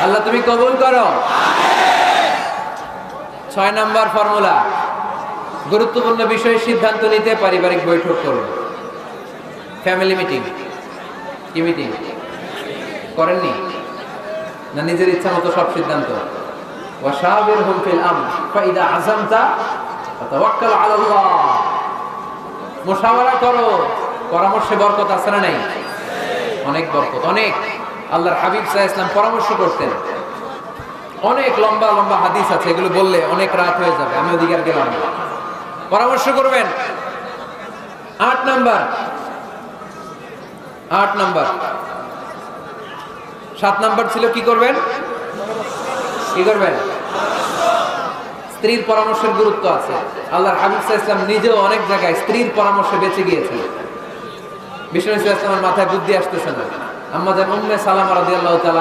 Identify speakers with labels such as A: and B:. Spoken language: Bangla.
A: আল্লাহ তুমি কবুল করো। 6 নাম্বার ফর্মুলা, গুরুত্বপূর্ণ বিষয়ে সিদ্ধান্ত নিতে পারিবারিক বৈঠক করুন। Family meeting. কি মিটিং করেননি না? নিজের ইচ্ছা মতো সব সিদ্ধান্ত। ওয়াশাবিরহুম ফিল আমর ফাইদা আযামতা ফাতাওয়াক্কাল আলাল্লাহ। মুশাওয়ারা করো, পরামর্শে বরকত আছে না নাই? অনেক বরকত, অনেক। আল্লাহর হাবিব সাল্লাল্লাহু আলাইহি ওয়াসাল্লাম পরামর্শ করতেন। অনেক লম্বা লম্বা হাদিস আছে, এগুলো বললে অনেক রাত হয়ে যাবে, আমি ওদিকে আর গেলাম না। পরামর্শ করবেন। 8 নাম্বার 7 নাম্বার ছিল কি করবেন? কি করবেন? স্ত্রীর পরামর্শের গুরুত্ব আছে। আল্লাহর হাবিব সাল্লাল্লাহু আলাইহি ওয়াসাল্লাম নিজেও অনেক জায়গায় স্ত্রীর পরামর্শে বেঁচে গিয়েছেন। বিষ্ণু সাল্লাল্লাহু আলাইহি ওয়াসাল্লামের মাথায় বুদ্ধি আসতেছে না। আম্মা জান উম্মে সালামা রাদিয়াল্লাহু তাআলা